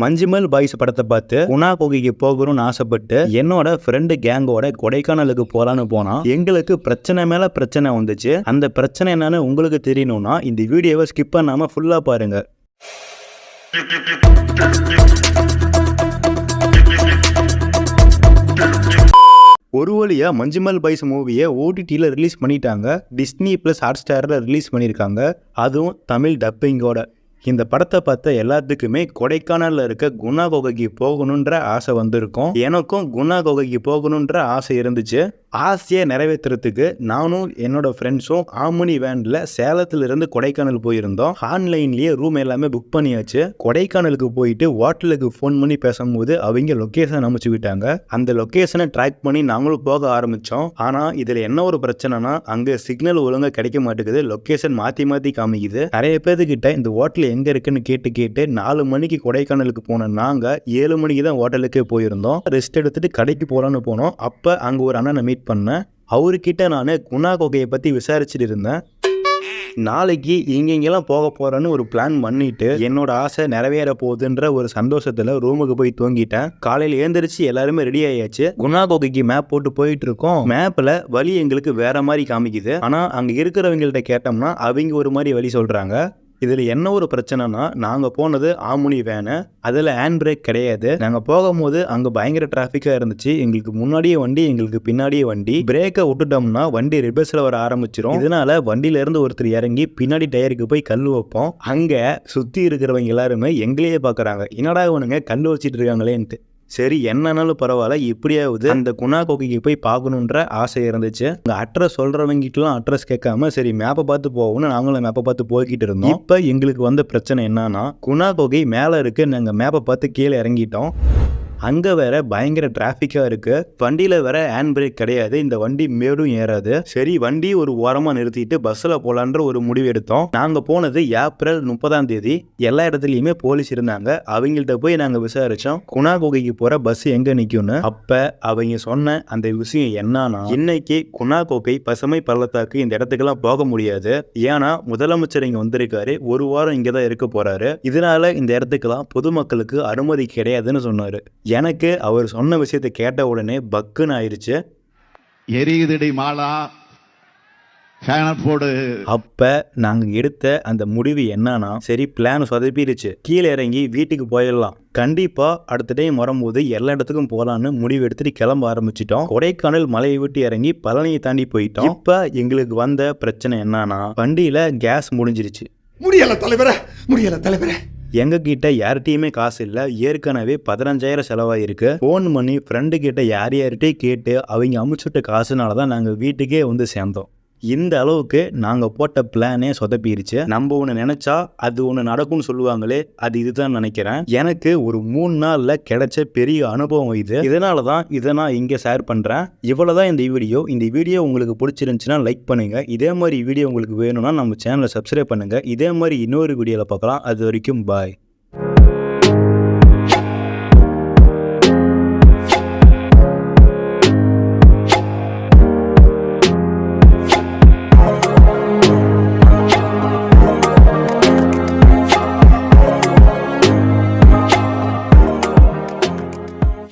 Manjummel boys படத்தை பார்த்து குணா குகைக்கு போகணும்னு ஆசைப்பட்டு என்னோட ஃப்ரெண்டு கேங்கோட கொடைக்கானலுக்கு போலான்னு போனா எங்களுக்கு பிரச்சனை மேல பிரச்சனை வந்துச்சு. அந்த பிரச்சனை என்னன்னு உங்களுக்கு தெரியணும்னா இந்த வீடியோவை ஸ்கிப் பண்ணாம ஃபுல்லா பாருங்க. ஒரு வழியா மஞ்சுமல் பாய்ஸ் மூவியை ஓடிடியில் ரிலீஸ் பண்ணிட்டாங்க. டிஸ்னி ப்ளஸ் ஹாட்ஸ்டாரில் ரிலீஸ் பண்ணியிருக்காங்க, அதுவும் தமிழ் டப்பிங்கோட. இந்த படத்தை பார்த்த எல்லாத்துக்குமே கொடைக்கானலில் இருக்க குணா குகைக்கு போகணுன்ற ஆசை வந்திருக்கும். எனக்கும் குணா குகைக்கு போகணுன்ற ஆசை இருந்துச்சு. ஆசையை நிறைவேற்றுறதுக்கு நானும் என்னோட ஃப்ரெண்ட்ஸும் ஆமணி வேனில் சேலத்திலிருந்து கொடைக்கானல் போயிருந்தோம். ஆன்லைன்லேயே ரூம் எல்லாமே புக் பண்ணியாச்சு. கொடைக்கானலுக்கு போயிட்டு ஹோட்டலுக்கு ஃபோன் பண்ணி பேசும்போது அவங்க லொக்கேஷன் அமைச்சு விட்டாங்க. அந்த லொக்கேஷனை ட்ராக் பண்ணி நாங்களும் போக ஆரம்பித்தோம். ஆனால் இதில் என்ன ஒரு பிரச்சனைனா அங்கே சிக்னல் ஒழுங்காக கிடைக்க மாட்டேங்குது. லொக்கேஷன் மாற்றி மாற்றி காமிக்குது. நிறைய பேர்த்துக்கிட்ட இந்த ஹோட்டல் எங்கே இருக்குன்னு கேட்டு 4 மணிக்கு கொடைக்கானலுக்கு போனோம். நாங்கள் 7 மணிக்கு தான் ஹோட்டலுக்கே போயிருந்தோம். ரெஸ்ட் எடுத்துட்டு கடைக்கு போகலான்னு போனோம். அப்போ அங்கே ஒரு அண்ணனை மீட் பண்ணேன். அவர்கிட்ட நான் குணா குகையை பற்றி விசாரிச்சுட்டு இருந்தேன். நாளைக்கு இங்கெங்கெல்லாம் போக போகிறேன்னு ஒரு பிளான் பண்ணிட்டு என்னோட ஆசை நிறைவேற போகுதுன்ற ஒரு சந்தோஷத்தில் ரூமுக்கு போய் தூங்கிட்டேன். காலையில் எழுந்திரிச்சு எல்லாருமே ரெடி ஆயாச்சு. குணா குகைக்கு மேப் போட்டு போயிட்டு இருக்கோம். மேப்பில் வழி எங்களுக்கு வேற மாதிரி காமிக்குது. ஆனால் அங்கே இருக்கிறவங்கள்ட்ட கேட்டோம்னா அவங்க ஒரு மாதிரி வழி சொல்கிறாங்க. இதில் என்ன ஒரு பிரச்சனைனா நாங்கள் போனது ஆமுனி வேனு, அதில் ஹேண்ட் பிரேக் கிடையாது. நாங்கள் போகும்போது அங்கே பயங்கர டிராஃபிக்காக இருந்துச்சு. எங்களுக்கு முன்னாடியே வண்டி, எங்களுக்கு பின்னாடியே வண்டி. பிரேக்கை விட்டுட்டோம்னா வண்டி ரிவர்ஸில் வர ஆரம்பிச்சிடும். இதனால வண்டியிலேருந்து ஒருத்தர் இறங்கி பின்னாடி டயருக்கு போய் கல் வைப்போம். அங்கே சுற்றி இருக்கிறவங்க எல்லாருமே எங்களையே பார்க்குறாங்க, என்னடா இவனுங்க கல் வச்சிட்டு இருக்காங்களேன்ட்டு. சரி என்னன்னாலும் பரவாயில்ல, இப்படியாவது அந்த குணா குகைக்கு போய் பார்க்கணுன்ற ஆசை இருந்துச்சு. அங்கே அட்ரஸ் சொல்கிறவங்கிட்டலாம் அட்ரஸ் கேட்காம சரி மேப்பை பார்த்து போகணும்னு நாங்களும் மேப்பை பார்த்து போய்கிட்டு இருந்தோம். இப்போ எங்களுக்கு வந்த பிரச்சனை என்னன்னா குணா குகை மேலே இருக்கு. நாங்கள் மேப்பை பார்த்து கீழே இறங்கிட்டோம். அங்கே வேற பயங்கர டிராஃபிக்காக இருக்கு. வண்டியில் வேற ஹேண்ட் பிரேக் கிடையாது. இந்த வண்டி மேடும் ஏறாது. சரி வண்டி ஒரு ஓரமாக நிறுத்திட்டு பஸ்ஸில் போகலான்ற ஒரு முடிவு எடுத்தோம். நாங்கள் போனது ஏப்ரல் 30ஆம் தேதி. எல்லா இடத்துலையுமே போலீஸ் இருந்தாங்க. அவங்கள்ட்ட போய் நாங்கள் விசாரித்தோம் குணா குகைக்கு போகிற பஸ் எங்கே நிற்கும்னு. அப்போ அவங்க சொன்ன அந்த விஷயம் என்னன்னா, இன்னைக்கு குணா குகை பசுமை பள்ளத்தாக்கு இந்த இடத்துக்கெல்லாம் போக முடியாது. ஏன்னா முதலமைச்சர் இங்கே வந்திருக்காரு, ஒரு வாரம் இங்கே தான் இருக்க போறாரு. இதனால இந்த இடத்துக்கெல்லாம் பொதுமக்களுக்கு அனுமதி கிடையாதுன்னு சொன்னார். எனக்கு அவர் சொன்ன விஷயத்தை கேட்ட உடனே பக்குன்னு ஆயிடுச்சு. எரியுதடி மாலா போடு. அப்ப நாங்க எடுத்த அந்த முடிவு என்னன்னா, சரி பிளான் சொதப்பிடுச்சு, கீழே இறங்கி வீட்டுக்கு போயிடலாம். கண்டிப்பா அடுத்த டைம் வரும்போது எல்லா இடத்துக்கும் போலான்னு முடிவு எடுத்துட்டு கிளம்ப ஆரம்பிச்சிட்டோம். கொடைக்கானல் மலையை விட்டு இறங்கி பழனியை தாண்டி போயிட்டோம். இப்ப எங்களுக்கு வந்த பிரச்சனை என்னன்னா, வண்டியில கேஸ் முடிஞ்சிருச்சு. முடியல தலைவரே. எங்க கிட்ட யார்கிட்டயுமே காசு இல்லை. ஏற்கனவே 15,000 செலவாயிருக்கு. ஃபோன் பண்ணி ஃப்ரெண்டு கிட்ட யார்கிட்டையும் கேட்டு அவங்க அமுச்சுட்ட காசுனால தான் நாங்கள் வீட்டுக்கே வந்து சேர்ந்தோம். இந்த அளவுக்கு நாங்கள் போட்ட பிளானே சொதப்பிடுச்சு. நம்ம ஒன்று நினைச்சா அது ஒன்று நடக்கும்னு சொல்லுவாங்களே, அது இதுதான் நினைக்கிறேன். எனக்கு ஒரு 3 நாளில் கிடைச்ச பெரிய அனுபவம் இது. இதனால தான் இதை நான் இங்கே ஷேர் பண்ணுறேன். இவ்வளோதான் இந்த வீடியோ. இந்த வீடியோ உங்களுக்கு பிடிச்சிருந்துச்சுன்னா லைக் பண்ணுங்கள். இதே மாதிரி வீடியோ உங்களுக்கு வேணும்னா நம்ம சேனலை சப்ஸ்கிரைப் பண்ணுங்கள். இதே மாதிரி இன்னொரு வீடியோவில் பார்க்கலாம். அது வரைக்கும் பாய்.